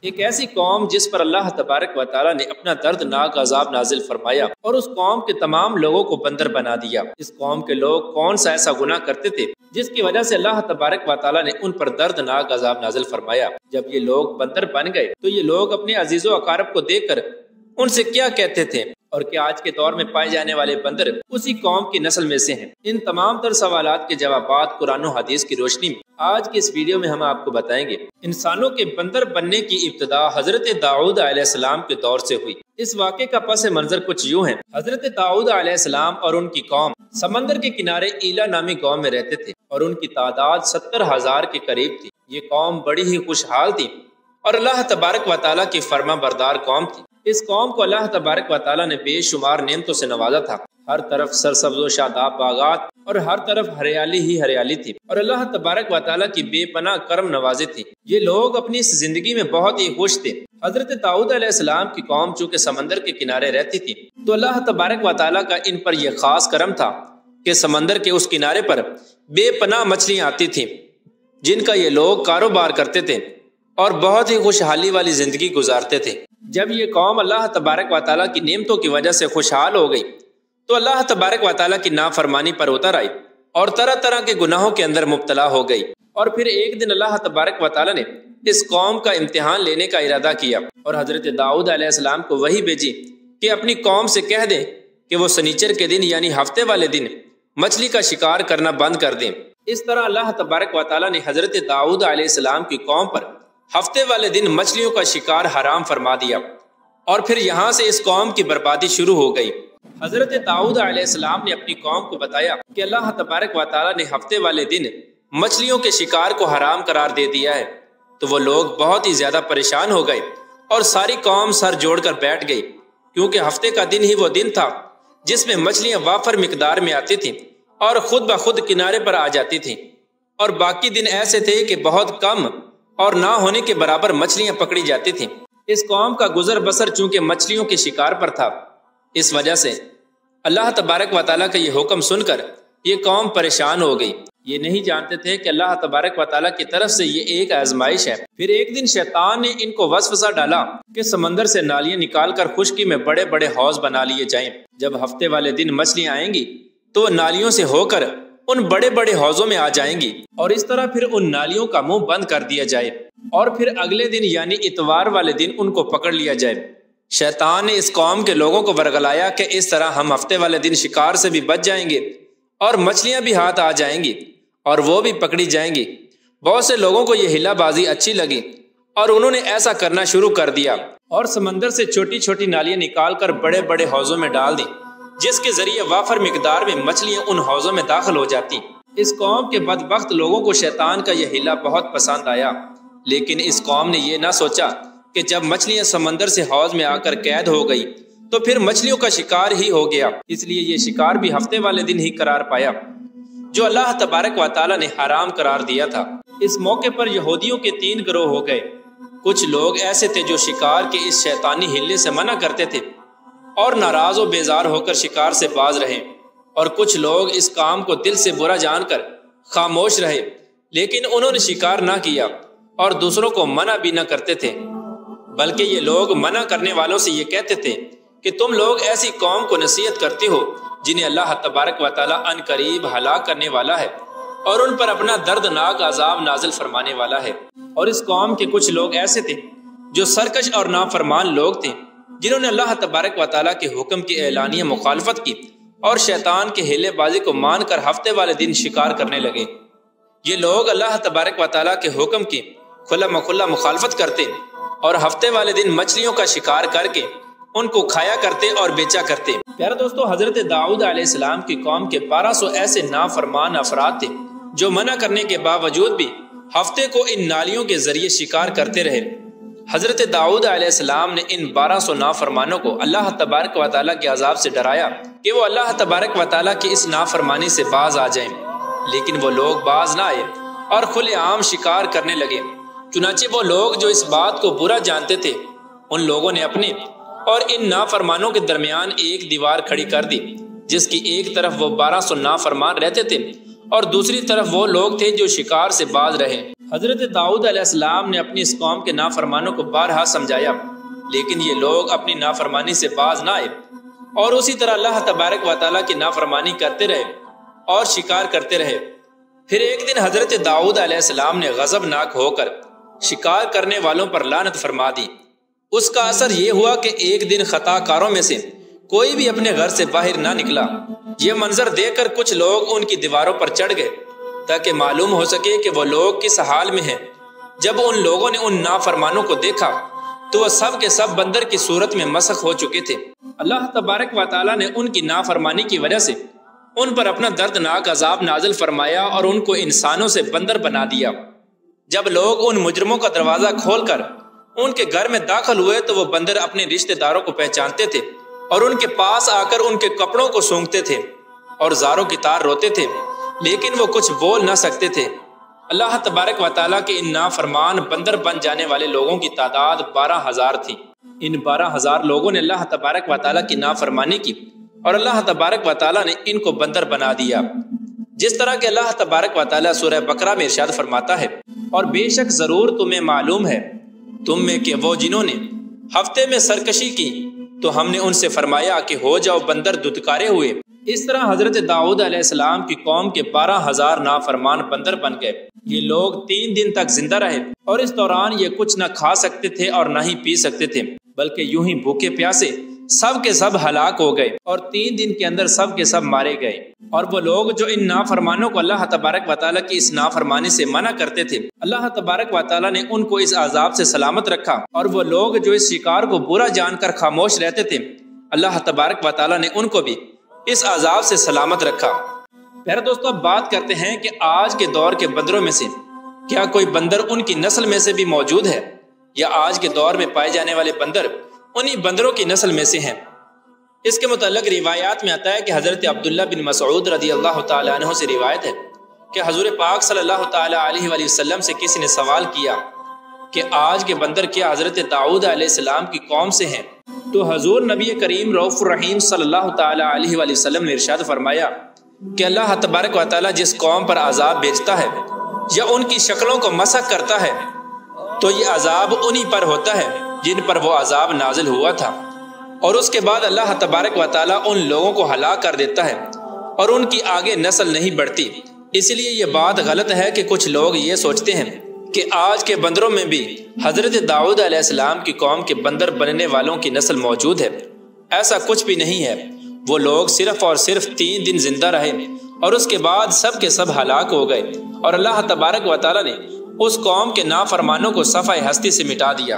ایک ایسی قوم جس پر اللہ تبارک و تعالیٰ نے اپنا دردناک عذاب نازل فرمایا اور اس قوم کے تمام لوگوں کو بندر بنا دیا۔ اس قوم کے لوگ کون سا ایسا گناہ کرتے تھے جس کی وجہ سے اللہ تبارک و تعالیٰ نے ان پر دردناک عذاب نازل فرمایا؟ جب یہ لوگ بندر بن گئے تو یہ لوگ اپنے عزیز و اقارب کو دیکھ کر ان سے کیا کہتے تھے؟ اور کیا آج کے دور میں پائے جانے والے بندر اسی قوم کی نسل میں سے ہیں؟ ان تمام تر سوالات کے جوابات قرآن و حدیث کی روشنی میں آج کی اس ویڈیو میں ہم آپ کو بتائیں گے۔ انسانوں کے بندر بننے کی ابتدا حضرت داؤد علیہ السلام کے دور سے ہوئی۔ اس واقعے کا پس منظر کچھ یوں ہے۔ حضرت داؤد علیہ السلام اور ان کی قوم سمندر کے کنارے ایلا نامی قوم میں رہتے تھے اور ان کی تعداد 70,000 کے قریب تھی۔ یہ قوم بڑی ہی خوشحال تھی اور اللہ تبارک و تعالیٰ کی فرما بردار قوم تھی۔ اس قوم کو اللہ تبارک و تعالیٰ نے بے شمار نعمتوں سے نوازا تھا۔ ہر طرف سرسبز و شاداب باغات اور ہر طرف ہریالی ہی ہریالی تھی اور اللہ تبارک و تعالیٰ کی بے پناہ کرم نوازی تھی۔ یہ لوگ اپنی اس زندگی میں بہت ہی خوش تھے۔ حضرت داؤد علیہ السلام کی قوم چونکہ سمندر کے کنارے رہتی تھی تو اللہ تبارک و تعالیٰ کا ان پر یہ خاص کرم تھا کہ سمندر کے اس کنارے پر بے پناہ مچھلیاں آتی تھیں جن کا یہ لوگ کاروبار کرتے تھے اور بہت ہی خوشحالی والی زندگی گزارتے تھے۔ جب یہ قوم اللہ تبارک و تعالیٰ کی نعمتوں کی وجہ سے خوشحال ہو گئی تو اللہ تبارک و تعالیٰ کی نافرمانی پر اتر آئی اور طرح طرح کے گناہوں کے اندر مبتلا ہو گئی۔ اور پھر ایک دن اللہ تبارک و تعالیٰ نے اس قوم کا امتحان لینے کا ارادہ کیا اور حضرت داؤد علیہ السلام کو وحی بھیجی کہ اپنی قوم سے کہہ دیں کہ وہ سنیچر کے دن یعنی ہفتے والے دن مچھلی کا شکار کرنا بند کر دیں۔ اس طرح اللہ تبارک و تعالیٰ نے حضرت داؤد علیہ السلام کی قوم پر ہفتے والے دن مچھلیوں کا شکار حرام فرما دیا اور پھر یہاں سے اس قوم کی بربادی شروع ہو گئی۔ حضرت داؤد علیہ السلام نے اپنی قوم کو بتایا کہ اللہ تبارک و تعالیٰ نے ہفتے والے دن مچھلیوں کے شکار کو حرام قرار دے دیا ہے۔ تو وہ لوگ بہت ہی زیادہ پریشان ہو گئے اور ساری قوم سر جوڑ کر بیٹھ گئی، کیونکہ ہفتے کا دن ہی وہ دن تھا جس میں مچھلیاں وافر مقدار میں آتی تھیں اور خود بخود کنارے پر آ جاتی تھیں، اور باقی دن ایسے تھے کہ بہت کم اور نہ ہونے کے برابر مچھلیاں پکڑی جاتی تھیں۔ اس قوم کا گزر بسر چونکہ مچھلیوں کے شکار پر تھا، اس وجہ سے اللہ تبارک و تعالیٰ کا یہ حکم سن کر یہ قوم پریشان ہو گئی۔ یہ نہیں جانتے تھے کہ اللہ تبارک و تعالیٰ کی طرف سے یہ ایک آزمائش ہے۔ پھر ایک دن شیطان نے ان کو وسوسہ ڈالا کہ سمندر سے نالیاں نکال کر خشکی میں بڑے بڑے حوض بنا لیے جائیں۔ جب ہفتے والے دن مچھلیاں آئیں گی تو وہ نالیوں سے ہو کر ان بڑے بڑے حوضوں میں آ جائیں گی اور اس طرح پھر ان نالیوں کا منہ بند کر دیا جائے اور پھر اگلے دن یعنی اتوار والے دن ان کو پکڑ لیا جائے۔ شیطان نے اس قوم کے لوگوں کو ورگلایا کہ اس طرح ہم ہفتے والے دن شکار سے بھی بچ جائیں گے اور مچھلیاں بھی ہاتھ آ جائیں گی اور وہ بھی پکڑی جائیں گی۔ بہت سے لوگوں کو یہ ہلا بازی اچھی لگی اور انہوں نے ایسا کرنا شروع کر دیا اور سمندر سے چھوٹی چھوٹی نالیاں نکال کر بڑے بڑے حوضوں میں ڈال دی، جس کے ذریعے وافر مقدار میں مچھلیاں ان حوضوں میں داخل ہو جاتی۔ اس قوم کے بدبخت لوگوں کو شیطان کا یہ ہلا بہت پسند آیا، لیکن اس قوم نے یہ نہ سوچا کہ جب مچھلیاں سمندر سے حوض میں آ کر قید ہو گئی تو پھر مچھلیوں کا شکار ہی ہو گیا۔ اس لیے یہ شکار بھی ہفتے والے دن ہی قرار پایا جو اللہ تبارک و تعالیٰ نے حرام قرار دیا تھا۔ اس موقع پر یہودیوں کے 3 گروہ ہو گئے۔ کچھ لوگ ایسے تھے جو شکار کے اس شیطانی ہلے سے منع کرتے تھے اور ناراض و بیزار ہو کر شکار سے باز رہے، اور کچھ لوگ اس کام کو دل سے برا جان کر خاموش رہے لیکن انہوں نے شکار نہ کیا اور دوسروں کو منع بھی نہ کرتے تھے، بلکہ یہ لوگ منع کرنے والوں سے یہ کہتے تھے کہ تم لوگ ایسی قوم کو نصیحت کرتے ہو جنہیں اللہ تبارک و تعالیٰ ان قریب ہلاک کرنے والا ہے اور ان پر اپنا دردناک عذاب نازل فرمانے والا ہے۔ اور اس قوم کے کچھ لوگ ایسے تھے جو سرکش اور نافرمان لوگ تھے، جنہوں نے اللہ تبارک و تعالیٰ کے حکم کی اعلانیہ مخالفت کی اور شیطان کے ہیلے بازی کو مان کر ہفتے والے دن شکار کرنے لگے۔ یہ لوگ اللہ تبارک و تعالیٰ کے حکم کی کھلا مکھلا مخالفت کرتے اور ہفتے والے دن مچھلیوں کا شکار کر کے ان کو کھایا کرتے اور بیچا کرتے۔ پیارے دوستو، حضرت داؤد علیہ السلام کی قوم کے 1200 ایسے نافرمان افراد تھے جو منع کرنے کے باوجود بھی ہفتے کو ان نالیوں کے ذریعے شکار کرتے رہے۔ حضرت داؤد علیہ السلام نے ان 1200 نافرمانوں کو اللہ تبارک و تعالیٰ کے عذاب سے ڈرایا کہ وہ اللہ تبارک و تعالیٰ کی اس نافرمانی سے باز آ جائیں، لیکن وہ لوگ باز نہ آئے اور کھلے عام شکار کرنے لگے۔ چنانچہ وہ لوگ جو اس بات کو برا جانتے تھے، ان لوگوں نے اپنے اور ان نافرمانوں کے درمیان ایک دیوار کھڑی کر دی، جس کی ایک طرف وہ 1200 نافرمان رہتے تھے اور دوسری طرف وہ لوگ تھے جو شکار سے باز رہے۔ حضرت داؤد علیہ السلام نے اپنی اس قوم کے نافرمانوں کو بارہا سمجھایا، لیکن یہ لوگ اپنی نافرمانی سے باز نہ آئے اور اسی طرح اللہ تبارک و تعالیٰ کی نافرمانی کرتے رہے اور شکار کرتے رہے۔ پھر ایک دن حضرت داؤد علیہ السلام نے غضبناک ہو کر شکار کرنے والوں پر لعنت فرما دی۔ اس کا اثر یہ ہوا کہ ایک دن خطا کاروں میں سے کوئی بھی اپنے گھر سے باہر نہ نکلا۔ یہ منظر دیکھ کر کچھ لوگ ان کی دیواروں پر چڑھ گئے تاکہ معلوم ہو سکے کہ وہ لوگ کس حال میں ہیں۔ جب ان لوگوں نے ان نافرمانوں کو دیکھا تو وہ سب کے سب بندر کی صورت میں مسخ ہو چکے تھے۔ اللہ تبارک و تعالیٰ نے ان کی نافرمانی کی وجہ سے ان پر اپنا دردناک عذاب نازل فرمایا اور ان کو انسانوں سے بندر بنا دیا۔ جب لوگ ان مجرموں کا دروازہ کھول کر ان کے گھر میں داخل ہوئے تو وہ بندر اپنے رشتہ داروں کو پہچانتے تھے اور ان کے پاس آ کر ان کے کپڑوں کو سونگتے تھے اور زاروں کی طرح روتے تھے، لیکن وہ کچھ بول نہ سکتے تھے۔ اللہ تبارک و تعالیٰ کے ان نافرمان بندر بن جانے والے لوگوں کی تعداد 12,000 تھی۔ ان 12,000 لوگوں نے اللہ تبارک و تعالیٰ کی نافرمانی کی اور اللہ تبارک و تعالیٰ نے ان کو بندر بنا دیا، جس طرح کہ اللہ تبارک و تعالیٰ سورہ بقرہ میں ارشاد فرماتا ہے، اور بے شک ضرور تمہیں معلوم ہے تم میں کہ وہ جنہوں نے ہفتے میں سرکشی کی تو ہم نے ان سے فرمایا کہ ہو جاؤ بندر دھتکارے ہوئے۔ اس طرح حضرت داؤد علیہ السلام کی قوم کے 12,000 نافرمان بندر بن گئے۔ یہ لوگ 3 دن تک زندہ رہے اور اس دوران یہ کچھ نہ کھا سکتے تھے اور نہ ہی پی سکتے تھے، بلکہ یوں ہی بھوکے پیاسے سب کے سب ہلاک ہو گئے اور 3 دن کے اندر سب کے سب مارے گئے۔ اور وہ لوگ جو ان نافرمانوں کو اللہ تبارک و تعالیٰ کی اس نافرمانی سے منع کرتے تھے، اللہ تبارک و تعالیٰ نے ان کو اس عذاب سے سلامت رکھا، اور وہ لوگ جو اس شکار کو برا جان کر خاموش رہتے تھے، اللہ تبارک و تعالیٰ نے ان کو بھی اس عذاب سے سلامت رکھا۔ پھر دوستو اب بات کرتے ہیں کہ آج کے دور کے بندروں میں سے کیا کوئی بندر ان کی نسل میں سے بھی موجود ہے، یا آج کے دور میں پائے جانے والے بندر انہی بندروں کی نسل میں سے ہیں؟ اس کے متعلق روایات میں آتا ہے کہ حضرت عبداللہ بن مسعود رضی اللہ تعالیٰ عنہ سے روایت ہے کہ حضور پاک صلی اللہ تعالیٰ علیہ وآلہ وسلم سے کسی نے سوال کیا کہ آج کے بندر کیا حضرت داؤد علیہ السلام کی قوم سے ہیں؟ تو حضور نبی کریم رؤوف الرحیم صلی اللہ تعالیٰ علیہ وآلہ وسلم نے ارشاد فرمایا کہ اللہ تبارک و تعالیٰ جس قوم پر عذاب بھیجتا ہے یا ان کی شکلوں کو مسخ کرتا ہے تو یہ عذاب انہی پر ہوتا ہے جن پر وہ عذاب نازل ہوا تھا، اور اس کے بعد اللہ تبارک و تعالیٰ ان لوگوں کو ہلاک کر دیتا ہے اور ان کی آگے نسل نہیں بڑھتی۔ اس لیے یہ بات غلط ہے کہ کچھ لوگ یہ سوچتے ہیں کہ آج کے بندروں میں بھی حضرت داؤد علیہ السلام کی قوم کے بندر بننے والوں کی نسل موجود ہے۔ ایسا کچھ بھی نہیں ہے۔ وہ لوگ صرف اور صرف 3 دن زندہ رہے اور اس کے بعد سب کے سب ہلاک ہو گئے، اور اللہ تبارک و تعالیٰ نے اس قوم کے نافرمانوں کو صفحہ ہستی سے مٹا دیا۔